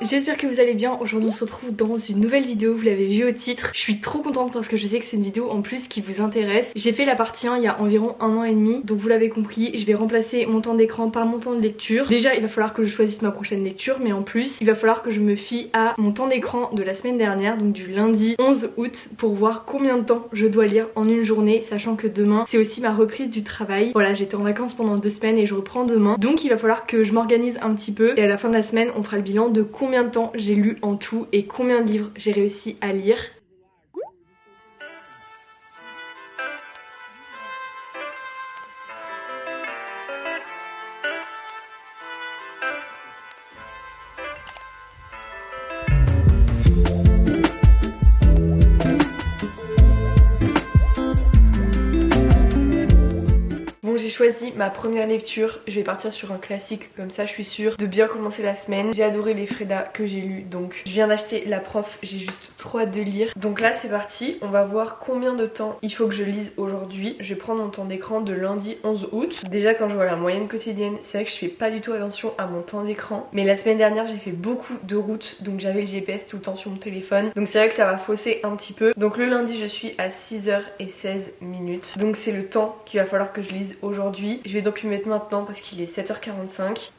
J'espère que vous allez bien. Aujourd'hui on se retrouve dans une nouvelle vidéo, vous l'avez vu au titre. Je suis trop contente parce que je sais que c'est une vidéo en plus qui vous intéresse. J'ai fait la partie 1 il y a environ 1 an et demi, donc vous l'avez compris, je vais remplacer mon temps d'écran par mon temps de lecture. Déjà il va falloir que je choisisse ma prochaine lecture, mais en plus il va falloir que je me fie à mon temps d'écran de la semaine dernière, donc du lundi 11 août, pour voir combien de temps je dois lire en une journée, sachant que demain c'est aussi ma reprise du travail. Voilà, j'étais en vacances pendant 2 semaines et je reprends demain, donc il va falloir que je m'organise un petit peu et à la fin de la semaine on fera le bilan de combien de temps j'ai lu en tout et combien de livres j'ai réussi à lire. J'ai choisi ma première lecture, je vais partir sur un classique, comme ça je suis sûre de bien commencer la semaine. J'ai adoré les Freda que j'ai lu, donc je viens d'acheter La Prof, j'ai juste trop hâte de lire. Donc là c'est parti, on va voir combien de temps il faut que je lise aujourd'hui. Je vais prendre mon temps d'écran de lundi 11 août. Déjà quand je vois la moyenne quotidienne, c'est vrai que je fais pas du tout attention à mon temps d'écran. Mais la semaine dernière j'ai fait beaucoup de routes, donc j'avais le GPS tout le temps sur mon téléphone. Donc c'est vrai que ça va fausser un petit peu. Donc le lundi je suis à 6h16. Donc c'est le temps qu'il va falloir que je lise aujourd'hui. Je vais donc lui mettre maintenant parce qu'il est 7h45.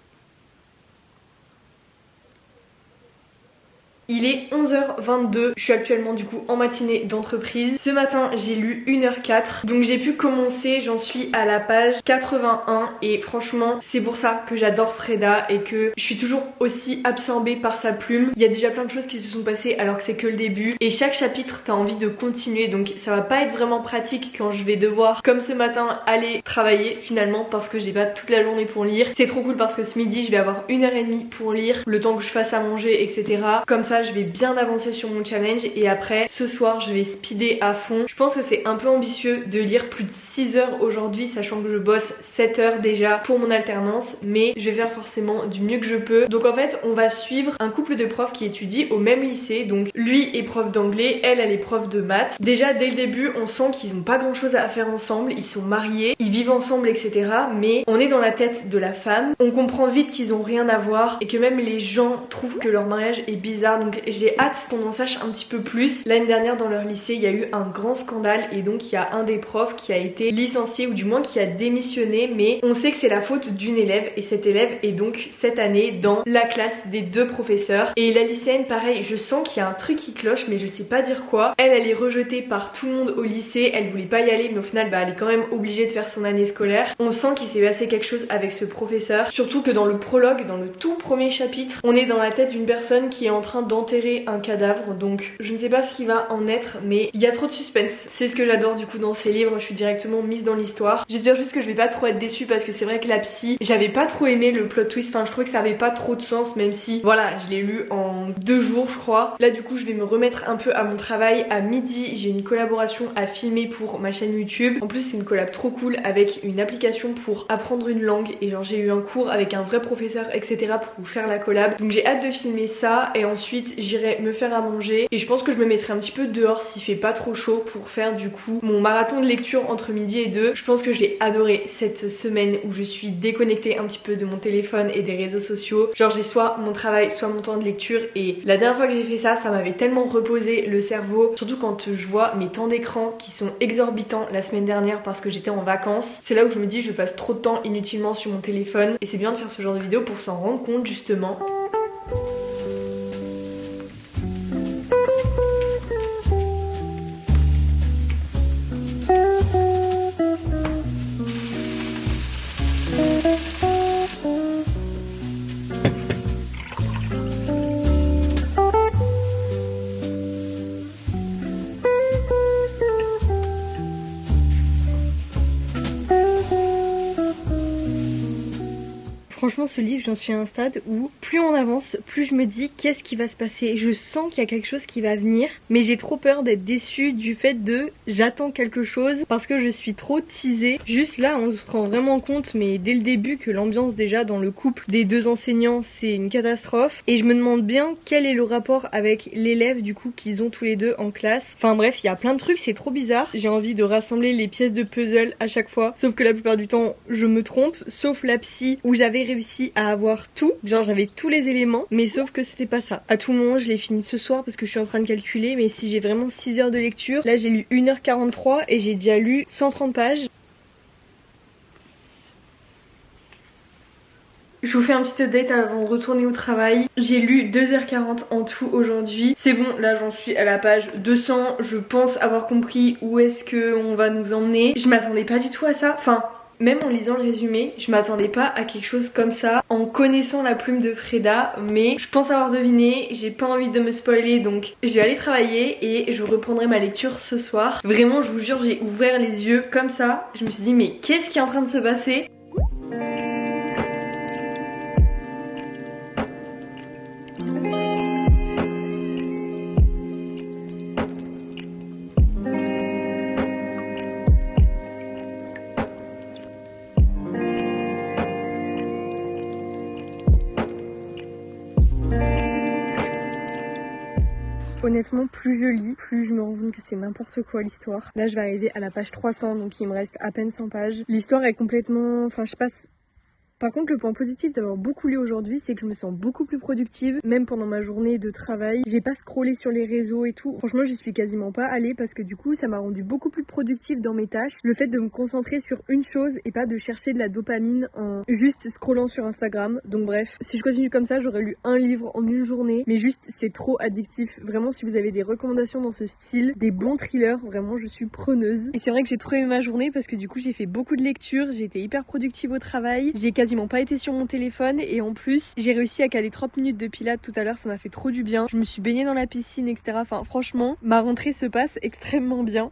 Il est 11h22, je suis actuellement du coup en matinée d'entreprise. Ce matin j'ai lu 1h04, donc j'ai pu commencer, j'en suis à la page 81 et franchement c'est pour ça que j'adore Freda et que je suis toujours aussi absorbée par sa plume. Il y a déjà plein de choses qui se sont passées alors que c'est que le début et chaque chapitre t'as envie de continuer, donc ça va pas être vraiment pratique quand je vais devoir, comme ce matin, aller travailler finalement parce que j'ai pas toute la journée pour lire. C'est trop cool parce que ce midi je vais avoir 1h30 pour lire, le temps que je fasse à manger, etc. Comme ça je vais bien avancer sur mon challenge et après ce soir je vais speeder à fond. Je pense que c'est un peu ambitieux de lire plus de 6 heures aujourd'hui, sachant que je bosse 7 heures déjà pour mon alternance, mais je vais faire forcément du mieux que je peux. Donc en fait on va suivre un couple de profs qui étudient au même lycée, donc lui est prof d'anglais, elle est prof de maths. Déjà dès le début on sent qu'ils ont pas grand chose à faire ensemble, ils sont mariés, ils vivent ensemble, etc. Mais on est dans la tête de la femme, on comprend vite qu'ils ont rien à voir et que même les gens trouvent que leur mariage est bizarre. Donc j'ai hâte qu'on en sache un petit peu plus. L'année dernière dans leur lycée il y a eu un grand scandale et donc il y a un des profs qui a été licencié ou du moins qui a démissionné, mais on sait que c'est la faute d'une élève et cette élève est donc cette année dans la classe des 2 professeurs. Et la lycéenne pareil, je sens qu'il y a un truc qui cloche mais je sais pas dire quoi. Elle est rejetée par tout le monde au lycée, elle voulait pas y aller mais au final elle est quand même obligée de faire son année scolaire. On sent qu'il s'est passé quelque chose avec ce professeur, surtout que dans le prologue, dans le tout premier chapitre, on est dans la tête d'une personne qui est en train d'enterrer un cadavre, donc je ne sais pas ce qui va en être, mais il y a trop de suspense. C'est ce que j'adore du coup dans ces livres, je suis directement mise dans l'histoire. J'espère juste que je vais pas trop être déçue parce que c'est vrai que la psy, j'avais pas trop aimé le plot twist, enfin je trouvais que ça avait pas trop de sens, même si voilà, je l'ai lu en 2 jours je crois. Là du coup je vais me remettre un peu à mon travail. À midi j'ai une collaboration à filmer pour ma chaîne YouTube. En plus c'est une collab trop cool avec une application pour apprendre une langue et genre j'ai eu un cours avec un vrai professeur, etc. pour faire la collab. Donc j'ai hâte de filmer ça et ensuite j'irai me faire à manger et je pense que je me mettrai un petit peu dehors s'il fait pas trop chaud pour faire du coup mon marathon de lecture entre midi et 2. Je pense que je vais adorer cette semaine où je suis déconnectée un petit peu de mon téléphone et des réseaux sociaux. Genre j'ai soit mon travail soit mon temps de lecture et la dernière fois que j'ai fait ça, ça m'avait tellement reposé le cerveau, surtout quand je vois mes temps d'écran qui sont exorbitants la semaine dernière parce que j'étais en vacances. C'est là où je me dis je passe trop de temps inutilement sur mon téléphone et c'est bien de faire ce genre de vidéo pour s'en rendre compte justement. Franchement ce livre j'en suis à un stade où plus on avance, plus je me dis qu'est-ce qui va se passer. Je sens qu'il y a quelque chose qui va venir, mais j'ai trop peur d'être déçue du fait de j'attends quelque chose parce que je suis trop teasée. Juste là on se rend vraiment compte, mais dès le début, que l'ambiance déjà dans le couple des 2 enseignants c'est une catastrophe. Et je me demande bien quel est le rapport avec l'élève du coup qu'ils ont tous les 2 en classe. Enfin bref, il y a plein de trucs, c'est trop bizarre. J'ai envie de rassembler les pièces de puzzle à chaque fois, sauf que la plupart du temps je me trompe, sauf la psy où j'avais réussi à avoir tout, genre j'avais tous les éléments, mais sauf que c'était pas ça. À tout moment je l'ai fini ce soir parce que je suis en train de calculer, mais si j'ai vraiment 6 heures de lecture, là j'ai lu 1h43 et j'ai déjà lu 130 pages. Je vous fais un petit update avant de retourner au travail. J'ai lu 2h40 en tout aujourd'hui. C'est bon, là j'en suis à la page 200. Je pense avoir compris où est-ce qu'on va nous emmener. Je m'attendais pas du tout à ça. Enfin, même en lisant le résumé, je m'attendais pas à quelque chose comme ça. En connaissant la plume de Freda, mais je pense avoir deviné. J'ai pas envie de me spoiler, donc je vais aller travailler et je reprendrai ma lecture ce soir. Vraiment, je vous jure, j'ai ouvert les yeux comme ça. Je me suis dit, mais qu'est-ce qui est en train de se passer ? Honnêtement, plus je lis, plus je me rends compte que c'est n'importe quoi l'histoire. Là, je vais arriver à la page 300, donc il me reste à peine 100 pages. L'histoire est complètement... Enfin, je sais pas... Par contre, le point positif d'avoir beaucoup lu aujourd'hui, c'est que je me sens beaucoup plus productive, même pendant ma journée de travail. J'ai pas scrollé sur les réseaux et tout. Franchement, j'y suis quasiment pas allée parce que du coup, ça m'a rendu beaucoup plus productive dans mes tâches. Le fait de me concentrer sur une chose et pas de chercher de la dopamine en juste scrollant sur Instagram. Donc bref, si je continue comme ça, j'aurais lu un livre en une journée. Mais juste, c'est trop addictif. Vraiment, si vous avez des recommandations dans ce style, des bons thrillers, vraiment, je suis preneuse. Et c'est vrai que j'ai trop aimé ma journée parce que du coup, j'ai fait beaucoup de lectures. J'ai été hyper productive au travail. J'ai quasiment pas été sur mon téléphone et en plus j'ai réussi à caler 30 minutes de pilates tout à l'heure, ça m'a fait trop du bien. Je me suis baignée dans la piscine, etc. Enfin franchement, ma rentrée se passe extrêmement bien.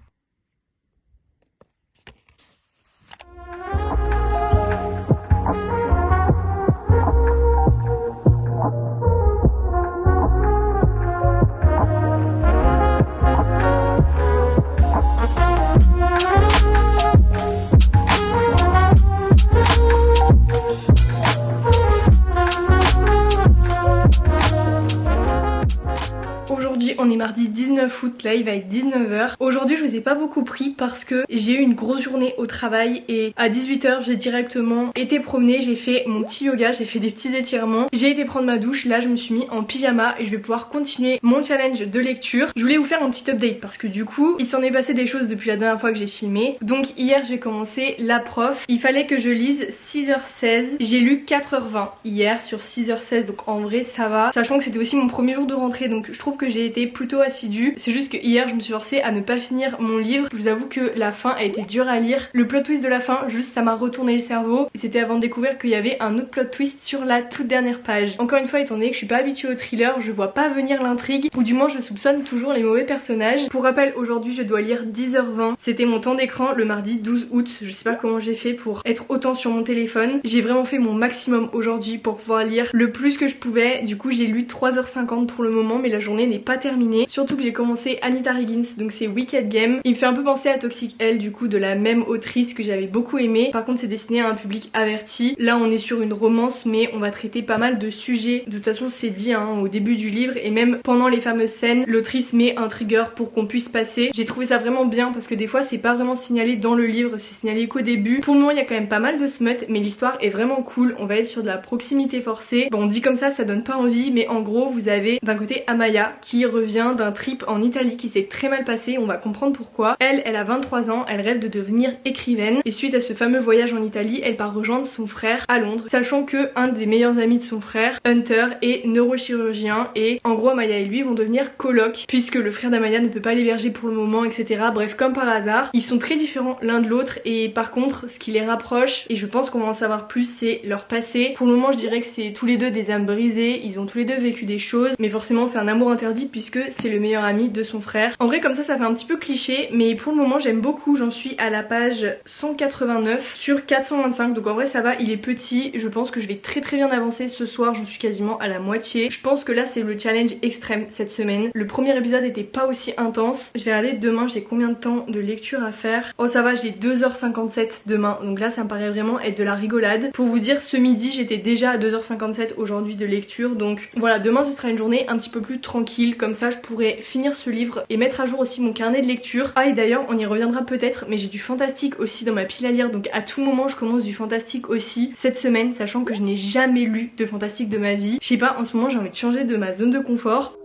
Aujourd'hui on est mardi 19 août, là il va être 19h. Aujourd'hui je vous ai pas beaucoup pris parce que j'ai eu une grosse journée au travail et à 18h j'ai directement été promener, j'ai fait mon petit yoga, j'ai fait des petits étirements, j'ai été prendre ma douche, là je me suis mis en pyjama et je vais pouvoir continuer mon challenge de lecture. Je voulais vous faire un petit update parce que du coup il s'en est passé des choses depuis la dernière fois que j'ai filmé. Donc hier j'ai commencé la prof, il fallait que je lise 6h16, j'ai lu 4h20 hier sur 6h16, donc en vrai ça va, sachant que c'était aussi mon premier jour de rentrée, donc je trouve que j'ai été plutôt assidue. C'est juste que hier je me suis forcée à ne pas finir mon livre. Je vous avoue que la fin a été dure à lire. Le plot twist de la fin, juste ça m'a retourné le cerveau. Et c'était avant de découvrir qu'il y avait un autre plot twist sur la toute dernière page. Encore une fois, étant donné que je suis pas habituée au thriller, je vois pas venir l'intrigue, ou du moins je soupçonne toujours les mauvais personnages. Pour rappel, aujourd'hui je dois lire 10h20. C'était mon temps d'écran le mardi 12 août. Je sais pas comment j'ai fait pour être autant sur mon téléphone. J'ai vraiment fait mon maximum aujourd'hui pour pouvoir lire le plus que je pouvais. Du coup j'ai lu 3h50 pour le moment, mais la journée n'est pas terminée. Surtout que j'ai commencé Anita Higgins, donc c'est Wicked Game. Il me fait un peu penser à Toxic Elle, du coup de la même autrice que j'avais beaucoup aimé. Par contre c'est destiné à un public averti. Là on est sur une romance, mais on va traiter pas mal de sujets. De toute façon c'est dit hein, au début du livre, et même pendant les fameuses scènes, l'autrice met un trigger pour qu'on puisse passer. J'ai trouvé ça vraiment bien parce que des fois c'est pas vraiment signalé dans le livre, c'est signalé qu'au début. Pour le moment il y a quand même pas mal de smut, mais l'histoire est vraiment cool. On va être sur de la proximité forcée. Bon, dit comme ça donne pas envie, mais en gros vous avez d'un côté Amaya qui revient d'un trip en Italie qui s'est très mal passé, on va comprendre pourquoi. Elle a 23 ans, elle rêve de devenir écrivaine et suite à ce fameux voyage en Italie, elle part rejoindre son frère à Londres, sachant que un des meilleurs amis de son frère, Hunter, est neurochirurgien et en gros Amaya et lui vont devenir colocs puisque le frère d'Amaya ne peut pas l'héberger pour le moment, etc. Bref, comme par hasard, ils sont très différents l'un de l'autre et par contre ce qui les rapproche, et je pense qu'on va en savoir plus, c'est leur passé. Pour le moment je dirais que c'est tous les deux des âmes brisées, ils ont tous les deux vécu des choses, mais forcément c'est un amour interdit puisque c'est le meilleur ami de son frère. En vrai comme ça fait un petit peu cliché, mais pour le moment j'aime beaucoup. J'en suis à la page 189 sur 425, donc en vrai ça va, il est petit. Je pense que je vais très bien avancer ce soir, j'en suis quasiment à la moitié. Je pense que là c'est le challenge extrême cette semaine. Le premier épisode était pas aussi intense. Je vais regarder demain j'ai combien de temps de lecture à faire. Oh ça va, j'ai 2h57 demain, donc là ça me paraît vraiment être de la rigolade. Pour vous dire, ce midi j'étais déjà à 2h57 aujourd'hui de lecture, donc voilà, demain ce sera une journée un petit peu plus tranquille, comme ça je pourrai pourrais finir ce livre et mettre à jour aussi mon carnet de lecture. Ah et d'ailleurs on y reviendra peut-être, mais j'ai du fantastique aussi dans ma pile à lire, donc à tout moment je commence du fantastique aussi cette semaine, sachant que je n'ai jamais lu de fantastique de ma vie. Je sais pas, en ce moment j'ai envie de changer de ma zone de confort.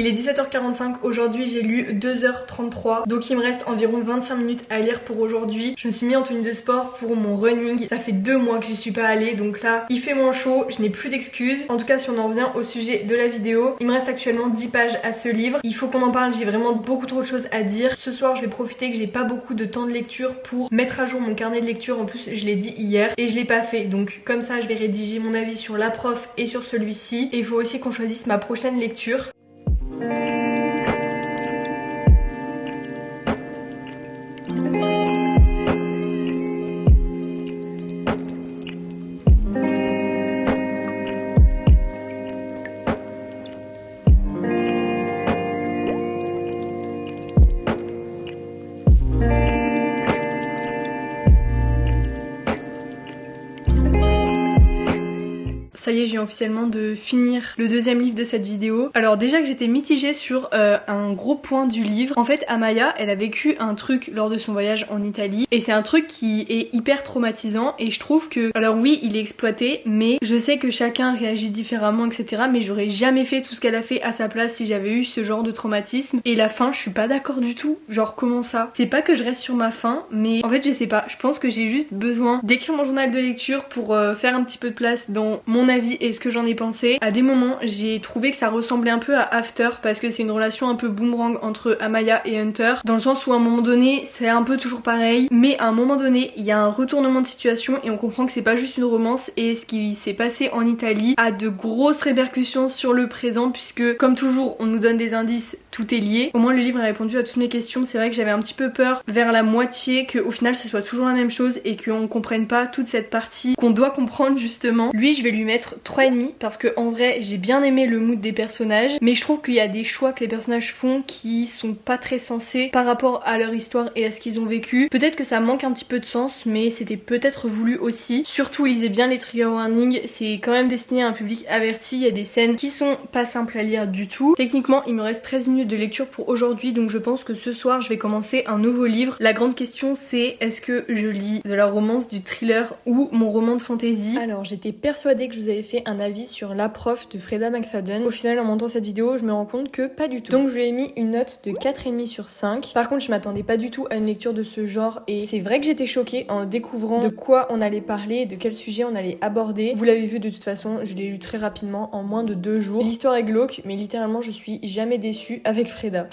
Il est 17h45, aujourd'hui j'ai lu 2h33, donc il me reste environ 25 minutes à lire pour aujourd'hui. Je me suis mis en tenue de sport pour mon running, ça fait 2 mois que j'y suis pas allée, donc là il fait moins chaud, je n'ai plus d'excuses. En tout cas si on en revient au sujet de la vidéo, il me reste actuellement 10 pages à ce livre, il faut qu'on en parle, j'ai vraiment beaucoup trop de choses à dire. Ce soir je vais profiter que j'ai pas beaucoup de temps de lecture pour mettre à jour mon carnet de lecture, en plus je l'ai dit hier et je l'ai pas fait, donc comme ça je vais rédiger mon avis sur la prof et sur celui-ci, et il faut aussi qu'on choisisse ma prochaine lecture. Ça y est, je viens officiellement de finir le deuxième livre de cette vidéo. Alors déjà que j'étais mitigée sur un gros point du livre. En fait, Amaya, elle a vécu un truc lors de son voyage en Italie. Et c'est un truc qui est hyper traumatisant. Et je trouve que, alors oui, il est exploité, mais je sais que chacun réagit différemment, etc. Mais j'aurais jamais fait tout ce qu'elle a fait à sa place si j'avais eu ce genre de traumatisme. Et la fin, je suis pas d'accord du tout. Genre, comment ça? C'est pas que je reste sur ma faim, mais en fait, je sais pas. Je pense que j'ai juste besoin d'écrire mon journal de lecture pour faire un petit peu de place dans mon avis et ce que j'en ai pensé. À des moments j'ai trouvé que ça ressemblait un peu à After parce que c'est une relation un peu boomerang entre Amaya et Hunter, dans le sens où à un moment donné c'est un peu toujours pareil, mais à un moment donné il y a un retournement de situation et on comprend que c'est pas juste une romance, et ce qui s'est passé en Italie a de grosses répercussions sur le présent, puisque comme toujours on nous donne des indices, tout est lié. Au moins le livre a répondu à toutes mes questions. C'est vrai que j'avais un petit peu peur vers la moitié qu'au final ce soit toujours la même chose et qu'on comprenne pas toute cette partie qu'on doit comprendre justement. Lui je vais lui mettre 3,5 parce que en vrai j'ai bien aimé le mood des personnages, mais je trouve qu'il y a des choix que les personnages font qui sont pas très sensés par rapport à leur histoire et à ce qu'ils ont vécu. Peut-être que ça manque un petit peu de sens, mais c'était peut-être voulu aussi. Surtout lisez bien les trigger warnings, c'est quand même destiné à un public averti. Il y a des scènes qui sont pas simples à lire du tout. Techniquement il me reste 13 minutes de lecture pour aujourd'hui, donc je pense que ce soir je vais commencer un nouveau livre. La grande question c'est est-ce que je lis de la romance, du thriller ou mon roman de fantasy. Alors j'étais persuadée que je vous avais fait un avis sur La Prof de Freda McFadden. Au final en montant cette vidéo je me rends compte que pas du tout. Donc je lui ai mis une note de 4,5 sur 5. Par contre je m'attendais pas du tout à une lecture de ce genre et c'est vrai que j'étais choquée en découvrant de quoi on allait parler, de quel sujet on allait aborder. Vous l'avez vu de toute façon, je l'ai lu très rapidement en moins de 2 jours. L'histoire est glauque mais littéralement je suis jamais déçue avec Freda.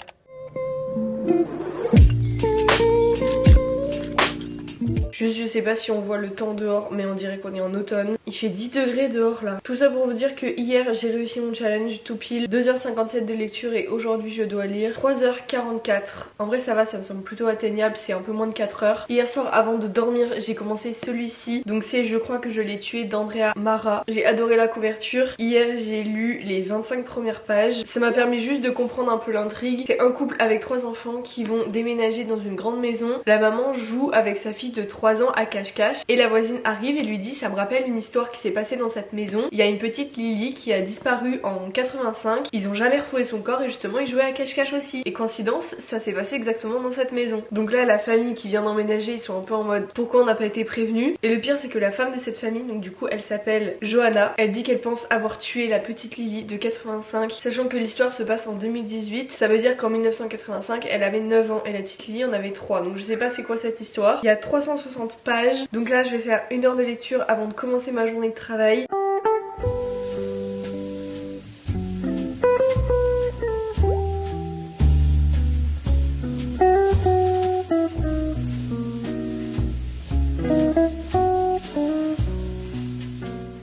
Je sais pas si on voit le temps dehors, mais on dirait qu'on est en automne. Il fait 10 degrés dehors là. Tout ça pour vous dire que hier j'ai réussi mon challenge tout pile. 2h57 de lecture et aujourd'hui je dois lire 3h44. En vrai ça va, ça me semble plutôt atteignable, c'est un peu moins de 4 heures. Hier soir avant de dormir j'ai commencé celui-ci. Donc c'est Je crois que je l'ai tué d'Andrea Mara. J'ai adoré la couverture. Hier j'ai lu les 25 premières pages. Ça m'a permis juste de comprendre un peu l'intrigue. C'est un couple avec 3 enfants qui vont déménager dans une grande maison. La maman joue avec sa fille de 3 ans à cache-cache et la voisine arrive et lui dit ça me rappelle une histoire qui s'est passée dans cette maison. Il y a une petite Lily qui a disparu en 85, ils ont jamais retrouvé son corps et justement ils jouaient à cache-cache aussi. Et coïncidence, ça s'est passé exactement dans cette maison. Donc là la famille qui vient d'emménager, ils sont un peu en mode pourquoi on n'a pas été prévenu. Et le pire c'est que la femme de cette famille, donc du coup elle s'appelle Johanna, elle dit qu'elle pense avoir tué la petite Lily de 85, sachant que l'histoire se passe en 2018. Ça veut dire qu'en 1985 elle avait 9 ans et la petite Lily en avait 3. Donc je sais pas c'est quoi cette histoire. Il y a 360 pages. Donc là je vais faire 1 heure de lecture avant de commencer ma journée de travail.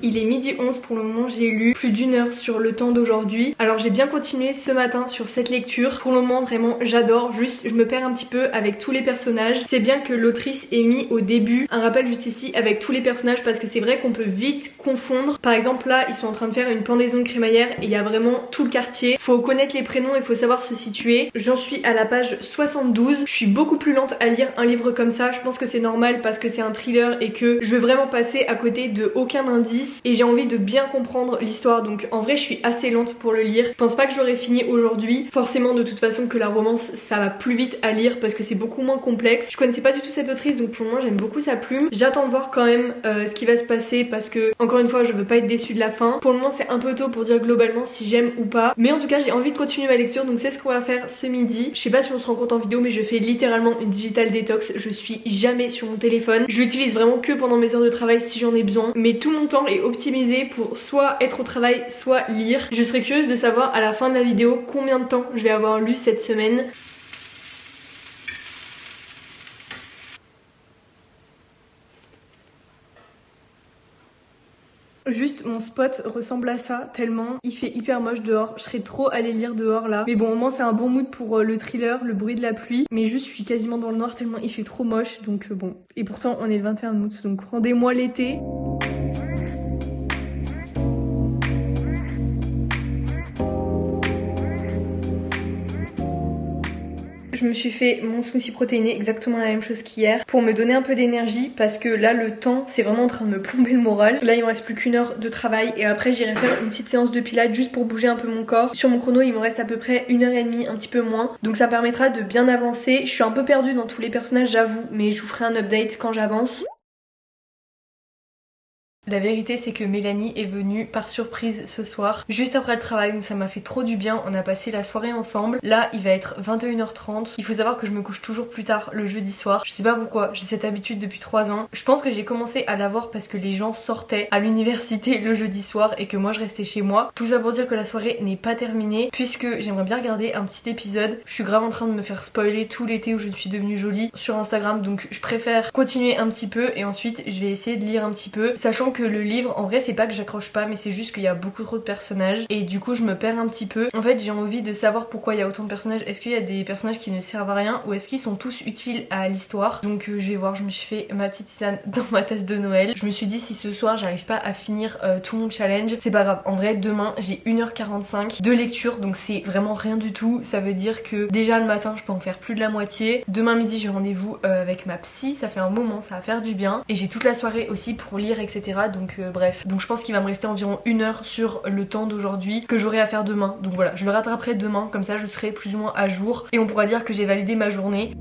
Il Il est 12h11 pour le moment, j'ai lu plus d'1 heure sur le temps d'aujourd'hui. Alors j'ai bien continué ce matin sur cette lecture. Pour le moment vraiment j'adore, juste je me perds un petit peu avec tous les personnages. C'est bien que l'autrice ait mis au début un rappel juste ici avec tous les personnages parce que c'est vrai qu'on peut vite confondre. Par exemple là ils sont en train de faire une pendaison de crémaillère et il y a vraiment tout le quartier. Faut connaître les prénoms, il faut savoir se situer. J'en suis à la page 72. Je suis beaucoup plus lente à lire un livre comme ça. Je pense que c'est normal parce que c'est un thriller et que je veux vraiment passer à côté de aucun indice et j'ai envie de bien comprendre l'histoire. Donc en vrai je suis assez lente pour le lire. Je pense pas que j'aurais fini aujourd'hui. Forcément de toute façon que la romance ça va plus vite à lire parce que c'est beaucoup moins complexe. Je connaissais pas du tout cette autrice donc pour le moment j'aime beaucoup sa plume. J'attends de voir quand même ce qui va se passer parce que encore une fois je veux pas être déçue de la fin. Pour le moment c'est un peu tôt pour dire globalement si j'aime ou pas. Mais en tout cas j'ai envie de continuer ma lecture donc c'est ce qu'on va faire ce midi. Je sais pas si on se rend compte en vidéo mais je fais littéralement une digital détox. Je suis jamais sur mon téléphone. Je l'utilise vraiment que pendant mes heures de travail si j'en ai besoin. Mais tout mon temps est optimisé pour soit être au travail soit lire. Je serais curieuse de savoir à la fin de la vidéo combien de temps je vais avoir lu cette semaine. Juste mon spot ressemble à ça tellement il fait hyper moche dehors. Je serais trop allée lire dehors là. Mais bon au moins c'est un bon mood pour le thriller, le bruit de la pluie. Mais juste je suis quasiment dans le noir tellement il fait trop moche. Donc bon. Et pourtant on est le 21 août donc rendez-moi l'été. Je me suis fait mon smoothie protéiné, exactement la même chose qu'hier, pour me donner un peu d'énergie parce que là le temps c'est vraiment en train de me plomber le moral. Là il me reste plus qu'1 heure de travail et après j'irai faire une petite séance de pilates juste pour bouger un peu mon corps. Sur mon chrono il me reste à peu près 1h30, un petit peu moins, donc ça permettra de bien avancer. Je suis un peu perdue dans tous les personnages j'avoue, mais je vous ferai un update quand j'avance. La vérité c'est que Mélanie est venue par surprise ce soir, juste après le travail, donc ça m'a fait trop du bien, on a passé la soirée ensemble. Là il va être 21h30, il faut savoir que je me couche toujours plus tard le jeudi soir, je sais pas pourquoi, j'ai cette habitude depuis 3 ans. Je pense que j'ai commencé à l'avoir parce que les gens sortaient à l'université le jeudi soir et que moi je restais chez moi. Tout ça pour dire que la soirée n'est pas terminée puisque j'aimerais bien regarder un petit épisode. Je suis grave en train de me faire spoiler tout l'été où je suis devenue jolie sur Instagram, donc je préfère continuer un petit peu et ensuite je vais essayer de lire un petit peu, sachant que le livre en vrai c'est pas que j'accroche pas mais c'est juste qu'il y a beaucoup trop de personnages et du coup je me perds un petit peu. En fait j'ai envie de savoir pourquoi il y a autant de personnages. Est-ce qu'il y a des personnages qui ne servent à rien ou est-ce qu'ils sont tous utiles à l'histoire? Donc je vais voir, je me suis fait ma petite tisane dans ma tasse de Noël. Je me suis dit si ce soir j'arrive pas à finir tout mon challenge, c'est pas grave. En vrai demain j'ai 1h45 de lecture donc c'est vraiment rien du tout. Ça veut dire que déjà le matin je peux en faire plus de la moitié. Demain midi j'ai rendez-vous avec ma psy, ça fait un moment, ça va faire du bien. Et j'ai toute la soirée aussi pour lire etc. Donc bref, donc je pense qu'il va me rester environ 1 heure sur le temps d'aujourd'hui que j'aurai à faire demain. Donc voilà, je le rattraperai demain, comme ça je serai plus ou moins à jour et on pourra dire que j'ai validé ma journée.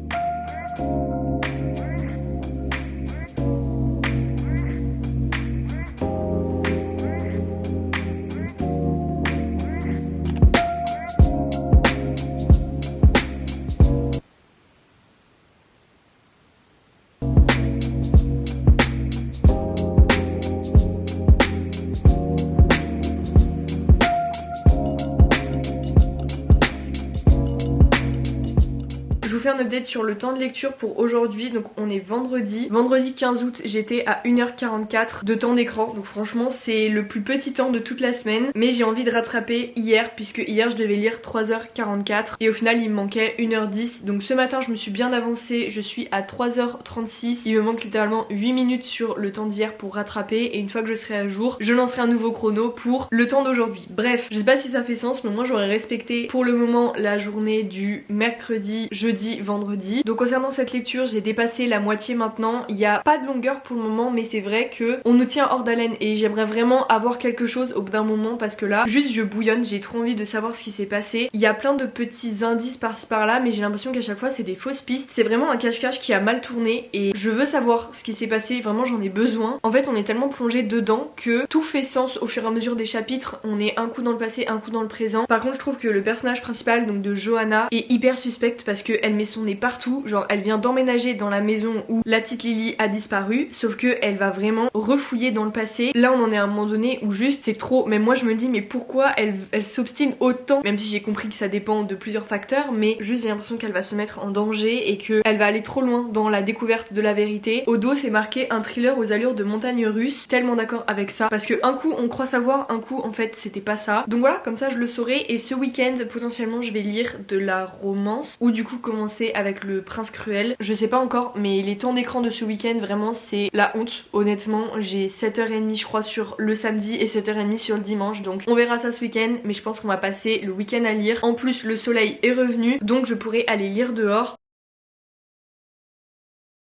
Fais un update sur le temps de lecture pour aujourd'hui. Donc on est vendredi 15 août, j'étais à 1h44 de temps d'écran, donc franchement c'est le plus petit temps de toute la semaine, mais j'ai envie de rattraper hier puisque hier je devais lire 3h44 et au final il me manquait 1h10. Donc ce matin je me suis bien avancée, je suis à 3h36, il me manque littéralement 8 minutes sur le temps d'hier pour rattraper et une fois que je serai à jour je lancerai un nouveau chrono pour le temps d'aujourd'hui. Bref, je sais pas si ça fait sens mais moi j'aurais respecté pour le moment la journée du mercredi, jeudi, vendredi. Donc concernant cette lecture j'ai dépassé la moitié maintenant, il n'y a pas de longueur pour le moment mais c'est vrai que on nous tient hors d'haleine et j'aimerais vraiment avoir quelque chose au bout d'un moment parce que là juste je bouillonne, j'ai trop envie de savoir ce qui s'est passé. Il y a plein de petits indices par-ci par-là mais j'ai l'impression qu'à chaque fois c'est des fausses pistes, c'est vraiment un cache-cache qui a mal tourné et je veux savoir ce qui s'est passé, vraiment j'en ai besoin. En fait on est tellement plongé dedans que tout fait sens au fur et à mesure des chapitres, on est un coup dans le passé, un coup dans le présent. Par contre je trouve que le personnage principal donc de Johanna est hyper suspecte parce qu'elle met son nez partout. Genre elle vient d'emménager dans la maison où la petite Lily a disparu, sauf que elle va vraiment refouiller dans le passé. Là on en est à un moment donné où juste c'est trop. Même moi je me dis mais pourquoi elle s'obstine autant, même si j'ai compris que ça dépend de plusieurs facteurs, mais juste j'ai l'impression qu'elle va se mettre en danger et qu'elle va aller trop loin dans la découverte de la vérité. Au dos c'est marqué un thriller aux allures de montagne russe. Tellement d'accord avec ça parce que un coup on croit savoir, un coup en fait c'était pas ça. Donc voilà, comme ça je le saurai. Et ce week-end potentiellement je vais lire de la romance ou du coup commencer avec Le Prince Cruel. Je sais pas encore, mais les temps d'écran de ce week-end vraiment c'est la honte. Honnêtement j'ai 7h30 je crois sur le samedi et 7h30 sur le dimanche, donc on verra ça ce week-end. Mais je pense qu'on va passer le week-end à lire. En plus le soleil est revenu donc je pourrai aller lire dehors.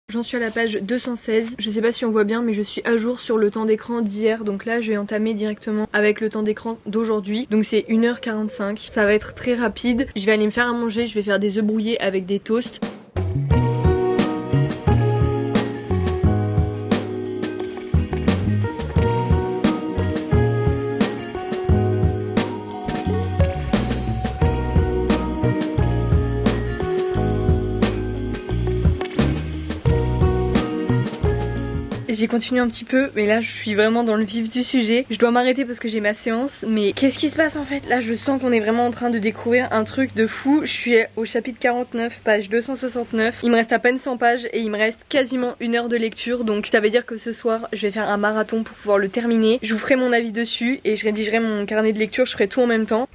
J'en suis à la page 216, je sais pas si on voit bien mais je suis à jour sur le temps d'écran d'hier, donc là je vais entamer directement avec le temps d'écran d'aujourd'hui, donc c'est 1h45, ça va être très rapide. Je vais aller me faire à manger, je vais faire des œufs brouillés avec des toasts. J'ai continué un petit peu mais là je suis vraiment dans le vif du sujet. Je dois m'arrêter parce que j'ai ma séance, mais qu'est-ce qui se passe en fait? Là je sens qu'on est vraiment en train de découvrir un truc de fou. Je suis au chapitre 49, page 269. Il me reste à peine 100 pages et il me reste quasiment 1 heure de lecture, donc ça veut dire que ce soir je vais faire un marathon pour pouvoir le terminer. Je vous ferai mon avis dessus et je rédigerai mon carnet de lecture, je ferai tout en même temps.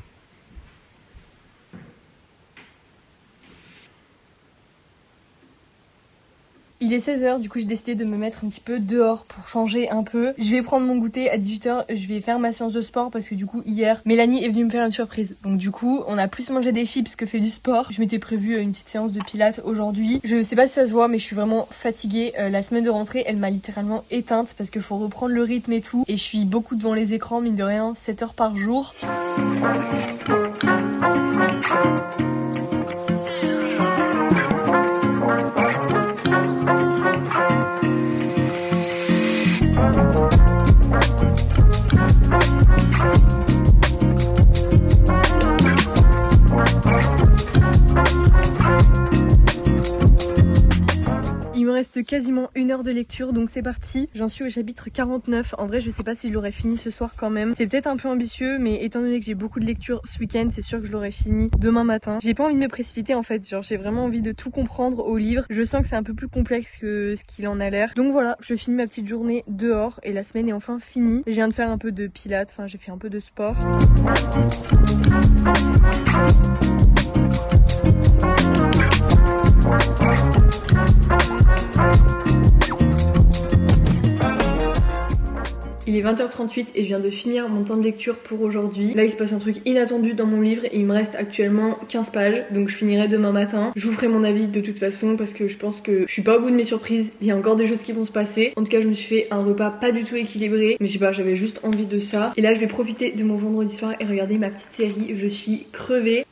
Il est 16h, du coup j'ai décidé de me mettre un petit peu dehors pour changer un peu. Je vais prendre mon goûter à 18h, je vais faire ma séance de sport parce que du coup hier Mélanie est venue me faire une surprise. Donc du coup on a plus mangé des chips que fait du sport. Je m'étais prévu une petite séance de pilates aujourd'hui. Je sais pas si ça se voit mais je suis vraiment fatiguée. La semaine de rentrée elle m'a littéralement éteinte parce qu'il faut reprendre le rythme et tout. Et je suis beaucoup devant les écrans, mine de rien, 7 heures par jour. Il me reste quasiment 1 heure de lecture donc c'est parti. J'en suis au chapitre 49. En vrai je sais pas si je l'aurais fini ce soir quand même. C'est peut-être un peu ambitieux mais étant donné que j'ai beaucoup de lectures ce week-end c'est sûr que je l'aurais fini demain matin. J'ai pas envie de me précipiter en fait, genre j'ai vraiment envie de tout comprendre au livre. Je sens que c'est un peu plus complexe que ce qu'il en a l'air. Donc voilà, je finis ma petite journée dehors et la semaine est enfin finie. Je viens de faire un peu de pilates, enfin j'ai fait un peu de sport. Il est 20h38 et je viens de finir mon temps de lecture pour aujourd'hui. Là il se passe un truc inattendu dans mon livre et il me reste actuellement 15 pages, donc je finirai demain matin. Je vous ferai mon avis de toute façon parce que je pense que je suis pas au bout de mes surprises, il y a encore des choses qui vont se passer. En tout cas je me suis fait un repas pas du tout équilibré, mais je sais pas, j'avais juste envie de ça. Et là je vais profiter de mon vendredi soir et regarder ma petite série, je suis crevée.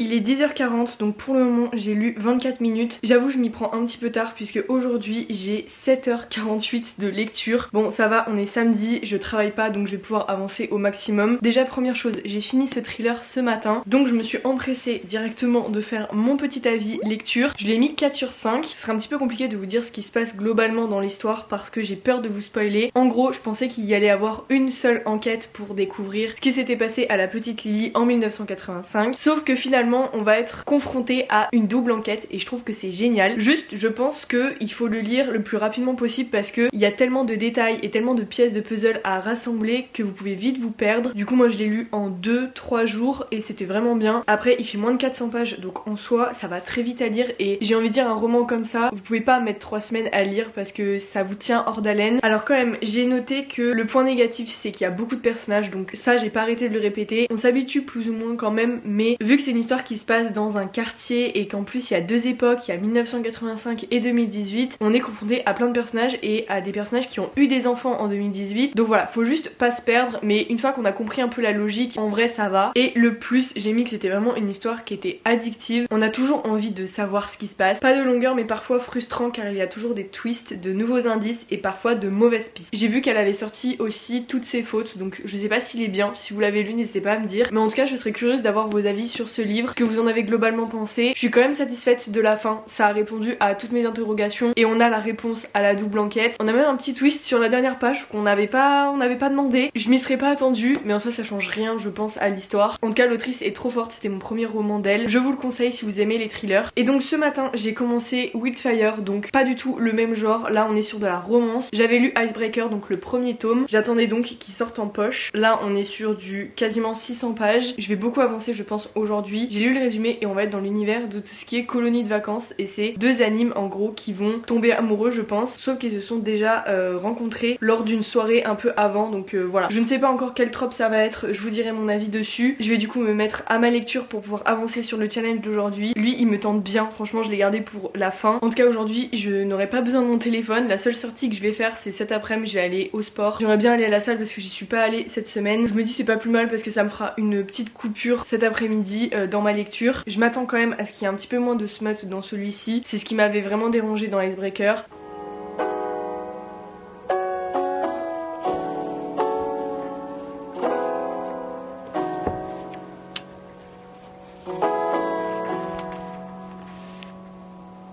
Il est 10h40 donc pour le moment j'ai lu 24 minutes. J'avoue je m'y prends un petit peu tard puisque aujourd'hui j'ai 7h48 de lecture. Bon ça va, on est samedi, je travaille pas donc je vais pouvoir avancer au maximum. Déjà première chose, j'ai fini ce thriller ce matin donc je me suis empressée directement de faire mon petit avis lecture. Je l'ai mis 4 sur 5. Ce sera un petit peu compliqué de vous dire ce qui se passe globalement dans l'histoire parce que j'ai peur de vous spoiler. En gros je pensais qu'il y allait avoir une seule enquête pour découvrir ce qui s'était passé à la petite Lily en 1985. Sauf que finalement on va être confronté à une double enquête et je trouve que c'est génial. Juste je pense qu'il faut le lire le plus rapidement possible parce qu'il y a tellement de détails et tellement de pièces de puzzle à rassembler que vous pouvez vite vous perdre. Du coup moi je l'ai lu en 2-3 jours et c'était vraiment bien. Après il fait moins de 400 pages donc en soi ça va très vite à lire et j'ai envie de dire un roman comme ça vous pouvez pas mettre 3 semaines à lire parce que ça vous tient hors d'haleine. Alors quand même j'ai noté que le point négatif c'est qu'il y a beaucoup de personnages donc ça j'ai pas arrêté de le répéter. On s'habitue plus ou moins quand même mais vu que c'est une histoire histoire qui se passe dans un quartier et qu'en plus il y a deux époques, il y a 1985 et 2018. On est confronté à plein de personnages et à des personnages qui ont eu des enfants en 2018. Donc voilà, faut juste pas se perdre, mais une fois qu'on a compris un peu la logique, en vrai ça va. Et le plus, j'ai mis que c'était vraiment une histoire qui était addictive. On a toujours envie de savoir ce qui se passe. Pas de longueur mais parfois frustrant car il y a toujours des twists, de nouveaux indices et parfois de mauvaises pistes. J'ai vu qu'elle avait sorti aussi Toutes ses fautes, donc je sais pas s'il est bien. Si vous l'avez lu, n'hésitez pas à me dire. Mais en tout cas, je serais curieuse d'avoir vos avis sur ce livre, ce que vous en avez globalement pensé. Je suis quand même satisfaite de la fin. Ça a répondu à toutes mes interrogations et on a la réponse à la double enquête. On a même un petit twist sur la dernière page qu'on n'avait pas demandé. Je m'y serais pas attendue, mais en soi ça change rien je pense à l'histoire. En tout cas l'autrice est trop forte, c'était mon premier roman d'elle. Je vous le conseille si vous aimez les thrillers. Et donc ce matin j'ai commencé Wildfire, donc pas du tout le même genre. Là on est sur de la romance. J'avais lu Icebreaker, donc le premier tome. J'attendais donc qu'il sorte en poche. Là on est sur du quasiment 600 pages. Je vais beaucoup avancer je pense aujourd'hui. J'ai lu le résumé et on va être dans l'univers de tout ce qui est colonie de vacances. Et c'est deux animes en gros qui vont tomber amoureux je pense. Sauf qu'ils se sont déjà rencontrés lors d'une soirée un peu avant. Donc voilà. Je ne sais pas encore quel trope ça va être. Je vous dirai mon avis dessus. Je vais du coup me mettre à ma lecture pour pouvoir avancer sur le challenge d'aujourd'hui. Lui il me tente bien. Franchement je l'ai gardé pour la fin. En tout cas aujourd'hui je n'aurai pas besoin de mon téléphone. La seule sortie que je vais faire c'est cet après-midi. Je vais aller au sport. J'aimerais bien aller à la salle parce que j'y suis pas allée cette semaine. Je me dis c'est pas plus mal parce que ça me fera une petite coupure cet après-midi dans ma lecture. Je m'attends quand même à ce qu'il y ait un petit peu moins de smut dans celui-ci. C'est ce qui m'avait vraiment dérangé dans Icebreaker.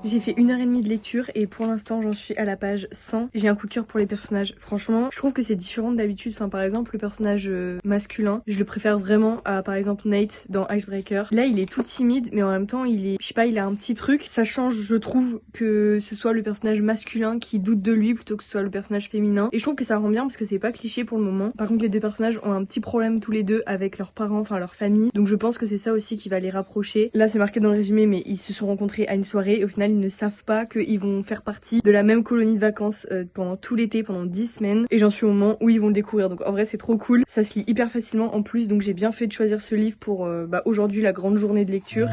J'ai fait 1h30 de lecture et pour l'instant j'en suis à la page 100. J'ai un coup de cœur pour les personnages. Franchement, je trouve que c'est différent d'habitude. Enfin par exemple le personnage masculin, je le préfère vraiment à par exemple Nate dans Icebreaker. Là il est tout timide mais en même temps il est, je sais pas, il a un petit truc. Ça change je trouve que ce soit le personnage masculin qui doute de lui plutôt que ce soit le personnage féminin. Et je trouve que ça rend bien parce que c'est pas cliché pour le moment. Par contre les deux personnages ont un petit problème tous les deux avec leurs parents, enfin leur famille. Donc je pense que c'est ça aussi qui va les rapprocher. Là c'est marqué dans le résumé mais ils se sont rencontrés à une soirée et au final ils ne savent pas qu'ils vont faire partie de la même colonie de vacances pendant tout l'été, pendant 10 semaines. Et j'en suis au moment où ils vont le découvrir. Donc en vrai c'est trop cool. Ça se lit hyper facilement en plus. Donc j'ai bien fait de choisir ce livre pour aujourd'hui la grande journée de lecture.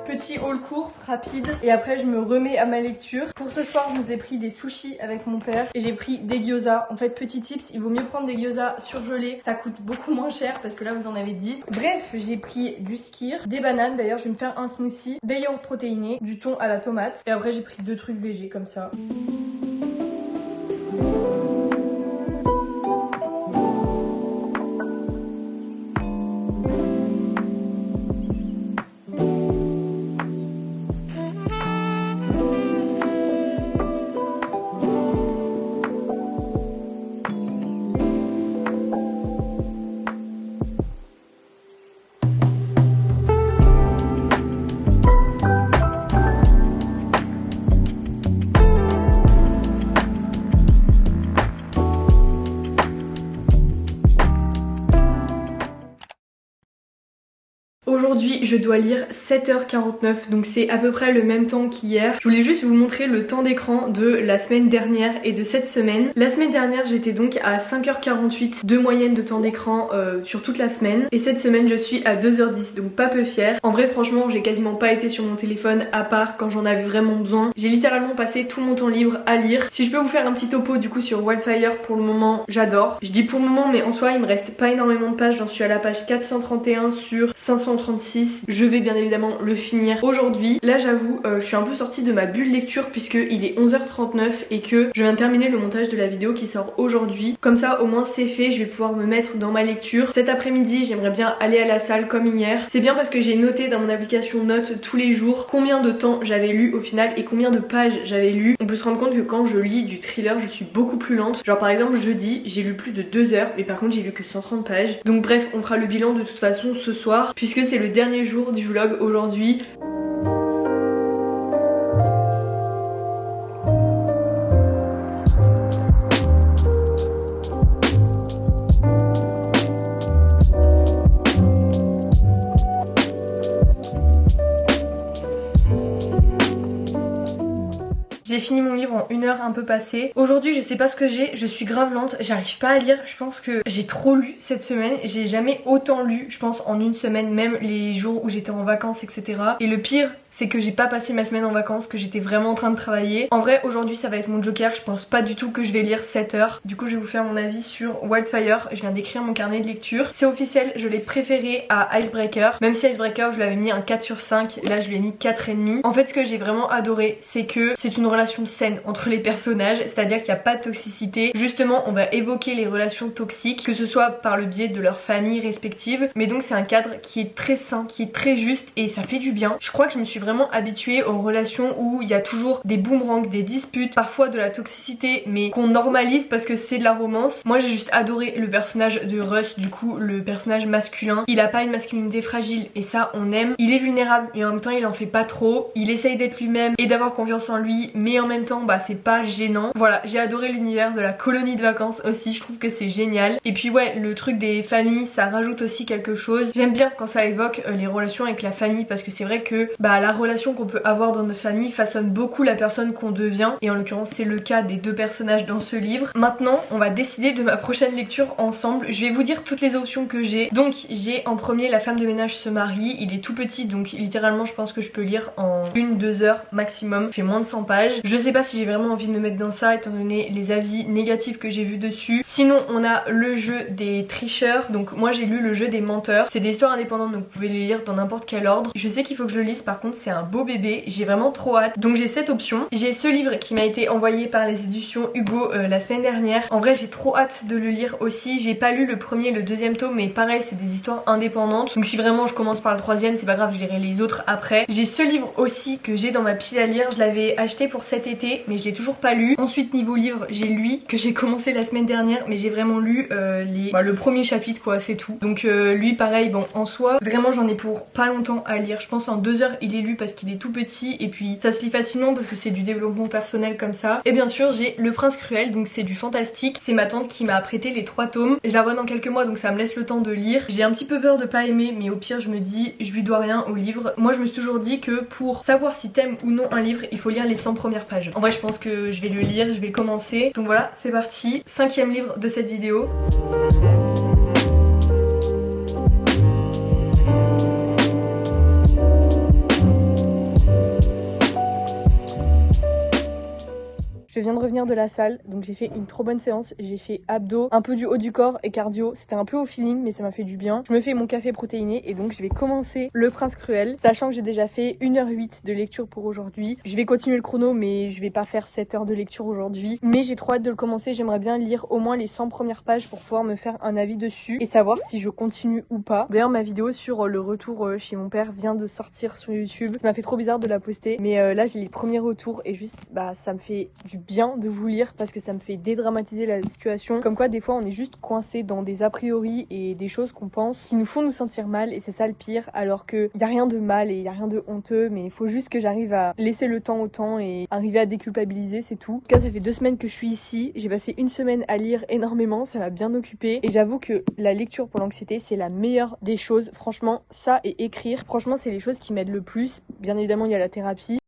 Petit haul course rapide et après je me remets à ma lecture. Pour ce soir je vous ai pris des sushis avec mon père et j'ai pris des gyoza. En fait petit tips, il vaut mieux prendre des gyoza surgelés, ça coûte beaucoup moins cher parce que là vous en avez 10. Bref, j'ai pris du skyr, des bananes, d'ailleurs je vais me faire un smoothie, des yaourts protéinés, du thon à la tomate et après j'ai pris deux trucs végés comme ça. Aujourd'hui je dois lire 7h49 donc c'est à peu près le même temps qu'hier. Je voulais juste vous montrer le temps d'écran de la semaine dernière et de cette semaine. La semaine dernière j'étais donc à 5h48 de moyenne de temps d'écran sur toute la semaine. Et cette semaine je suis à 2h10 donc pas peu fière. En vrai franchement j'ai quasiment pas été sur mon téléphone à part quand j'en avais vraiment besoin. J'ai littéralement passé tout mon temps libre à lire. Si je peux vous faire un petit topo du coup sur Wildfire, pour le moment j'adore. Je dis pour le moment mais en soi il me reste pas énormément de pages. J'en suis à la page 431 sur 536 36. Je vais bien évidemment le finir aujourd'hui. Là j'avoue, je suis un peu sortie de ma bulle lecture puisque il est 11h39 et que je viens de terminer le montage de la vidéo qui sort aujourd'hui. Comme ça au moins c'est fait, je vais pouvoir me mettre dans ma lecture. Cet après-midi j'aimerais bien aller à la salle comme hier. C'est bien parce que j'ai noté dans mon application Notes tous les jours combien de temps j'avais lu au final et combien de pages j'avais lu. On peut se rendre compte que quand je lis du thriller je suis beaucoup plus lente. Genre par exemple jeudi j'ai lu plus de 2 heures mais par contre j'ai lu que 130 pages. Donc bref, on fera le bilan de toute façon ce soir puisque c'est le dernier jour du vlog aujourd'hui. J'ai fini mon livre en 1 heure un peu passée. Aujourd'hui je sais pas ce que j'ai, je suis grave lente, j'arrive pas à lire. Je pense que j'ai trop lu cette semaine, j'ai jamais autant lu je pense en une semaine, même les jours où j'étais en vacances etc. Et le pire c'est que j'ai pas passé ma semaine en vacances, que j'étais vraiment en train de travailler. En vrai aujourd'hui ça va être mon joker, je pense pas du tout que je vais lire 7 heures. Du coup je vais vous faire mon avis sur Wildfire, je viens d'écrire mon carnet de lecture. C'est officiel, je l'ai préféré à Icebreaker, même si Icebreaker je l'avais mis un 4 sur 5, là je l'ai mis 4,5. En fait ce que j'ai vraiment adoré c'est que c'est une relation saine entre les personnages, c'est-à-dire qu'il n'y a pas de toxicité. Justement on va évoquer les relations toxiques, que ce soit par le biais de leurs familles respectives, mais donc c'est un cadre qui est très sain, qui est très juste et ça fait du bien. Je crois que je me suis vraiment habituée aux relations où il y a toujours des boomerangs, des disputes, parfois de la toxicité mais qu'on normalise parce que c'est de la romance. Moi j'ai juste adoré le personnage de Russ, du coup le personnage masculin. Il a pas une masculinité fragile et ça on aime. Il est vulnérable et en même temps il en fait pas trop. Il essaye d'être lui-même et d'avoir confiance en lui mais en même temps bah c'est pas gênant. Voilà, j'ai adoré l'univers de la colonie de vacances aussi, je trouve que c'est génial. Et puis ouais, le truc des familles ça rajoute aussi quelque chose. J'aime bien quand ça évoque les relations avec la famille parce que c'est vrai que bah la relation qu'on peut avoir dans notre famille façonne beaucoup la personne qu'on devient et en l'occurrence c'est le cas des deux personnages dans ce livre. Maintenant on va décider de ma prochaine lecture ensemble. Je vais vous dire toutes les options que j'ai. Donc j'ai en premier La femme de ménage se marie, il est tout petit donc littéralement je pense que je peux lire en 1-2 heures maximum, il fait moins de 100 pages. Je sais pas si j'ai vraiment envie de me mettre dans ça étant donné les avis négatifs que j'ai vus dessus. Sinon on a Le jeu des tricheurs, donc moi j'ai lu Le jeu des menteurs. C'est des histoires indépendantes donc vous pouvez les lire dans n'importe quel ordre. Je sais qu'il faut que je le lise, par contre c'est un beau bébé, j'ai vraiment trop hâte. Donc j'ai cette option. J'ai ce livre qui m'a été envoyé par les éditions Hugo la semaine dernière. En vrai j'ai trop hâte de le lire aussi. J'ai pas lu le premier et le deuxième tome mais pareil c'est des histoires indépendantes. Donc si vraiment je commence par le troisième c'est pas grave, je lirai les autres après. J'ai ce livre aussi que j'ai dans ma pile à lire. Je l'avais acheté pour cet été mais je l'ai toujours pas lu. Ensuite niveau livre j'ai lui que j'ai commencé la semaine dernière mais j'ai vraiment lu le premier chapitre quoi, c'est tout. Donc lui pareil, bon en soi vraiment j'en ai pour pas longtemps à lire. Je pense en 2 heures il est lu parce qu'il est tout petit et puis ça se lit facilement parce que c'est du développement personnel comme ça. Et bien sûr j'ai Le Prince Cruel, donc c'est du fantastique. C'est ma tante qui m'a prêté les 3 tomes. Je la vois dans quelques mois donc ça me laisse le temps de lire. J'ai un petit peu peur de pas aimer mais au pire je me dis je lui dois rien au livre. Moi je me suis toujours dit que pour savoir si t'aimes ou non un livre il faut lire les 100 premières pages. En vrai je pense que je vais le lire, je vais le commencer. Donc voilà c'est parti, 5e livre de cette vidéo. Je viens de revenir de la salle, donc j'ai fait une trop bonne séance. J'ai fait abdos, un peu du haut du corps et cardio. C'était un peu au feeling mais ça m'a fait du bien. Je me fais mon café protéiné et donc je vais commencer Le Prince Cruel, sachant que j'ai déjà fait 1h08 de lecture pour aujourd'hui. Je vais continuer le chrono mais je vais pas faire 7 heures de lecture aujourd'hui. Mais j'ai trop hâte de le commencer, j'aimerais bien lire au moins les 100 premières pages pour pouvoir me faire un avis dessus et savoir si je continue ou pas. D'ailleurs ma vidéo sur le retour chez mon père vient de sortir sur YouTube. Ça m'a fait trop bizarre de la poster mais là j'ai les premiers retours et juste bah ça me fait du bien de vous lire parce que ça me fait dédramatiser la situation. Comme quoi des fois on est juste coincé dans des a priori et des choses qu'on pense qui nous font nous sentir mal et c'est ça le pire, alors que y a rien de mal et y a rien de honteux mais il faut juste que j'arrive à laisser le temps au temps et arriver à déculpabiliser, c'est tout. En tout cas ça fait 2 semaines que je suis ici, j'ai passé une semaine à lire énormément, ça m'a bien occupée et j'avoue que la lecture pour l'anxiété c'est la meilleure des choses. Franchement ça et écrire, franchement c'est les choses qui m'aident le plus. Bien évidemment il y a la thérapie.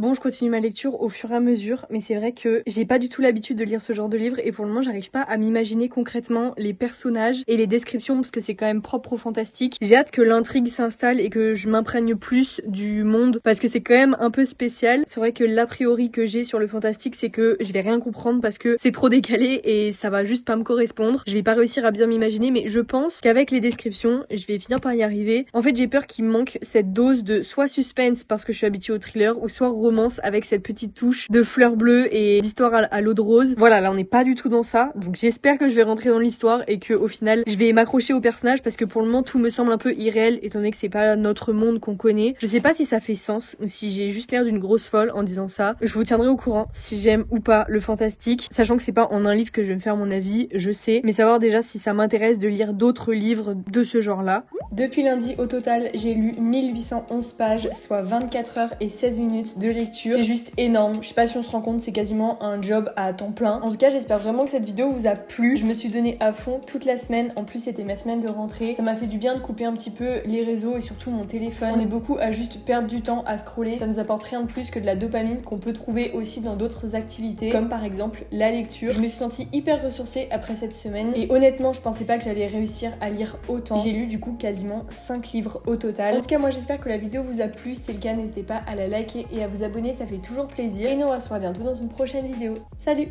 Bon, je continue ma lecture au fur et à mesure, mais c'est vrai que j'ai pas du tout l'habitude de lire ce genre de livre et pour le moment j'arrive pas à m'imaginer concrètement les personnages et les descriptions parce que c'est quand même propre au fantastique. J'ai hâte que l'intrigue s'installe et que je m'imprègne plus du monde parce que c'est quand même un peu spécial. C'est vrai que l'a priori que j'ai sur le fantastique c'est que je vais rien comprendre parce que c'est trop décalé et ça va juste pas me correspondre. Je vais pas réussir à bien m'imaginer, mais je pense qu'avec les descriptions je vais finir par y arriver. En fait j'ai peur qu'il me manque cette dose de soit suspense parce que je suis habituée au thriller ou soit romance avec cette petite touche de fleurs bleues et d'histoire à l'eau de rose. Voilà, là on n'est pas du tout dans ça, donc j'espère que je vais rentrer dans l'histoire et que au final je vais m'accrocher au personnage parce que pour le moment tout me semble un peu irréel étant donné que c'est pas notre monde qu'on connaît. Je sais pas si ça fait sens ou si j'ai juste l'air d'une grosse folle en disant ça. Je vous tiendrai au courant si j'aime ou pas le fantastique, sachant que c'est pas en un livre que je vais me faire mon avis, je sais, mais savoir déjà si ça m'intéresse de lire d'autres livres de ce genre-là. Depuis lundi, au total, j'ai lu 1811 pages, soit 24 heures et 16 minutes de lecture. C'est juste énorme. Je sais pas si on se rend compte, c'est quasiment un job à temps plein. En tout cas, j'espère vraiment que cette vidéo vous a plu. Je me suis donné à fond toute la semaine. En plus, c'était ma semaine de rentrée. Ça m'a fait du bien de couper un petit peu les réseaux et surtout mon téléphone. On est beaucoup à juste perdre du temps à scroller. Ça nous apporte rien de plus que de la dopamine qu'on peut trouver aussi dans d'autres activités, comme par exemple la lecture. Je me suis sentie hyper ressourcée après cette semaine et honnêtement, je pensais pas que j'allais réussir à lire autant. J'ai lu du coup quasiment 5 livres au total. En tout cas, moi j'espère que la vidéo vous a plu. Si c'est le cas, n'hésitez pas à la liker et à vous abonner, ça fait toujours plaisir. Et nous on se revoit bientôt dans une prochaine vidéo. Salut!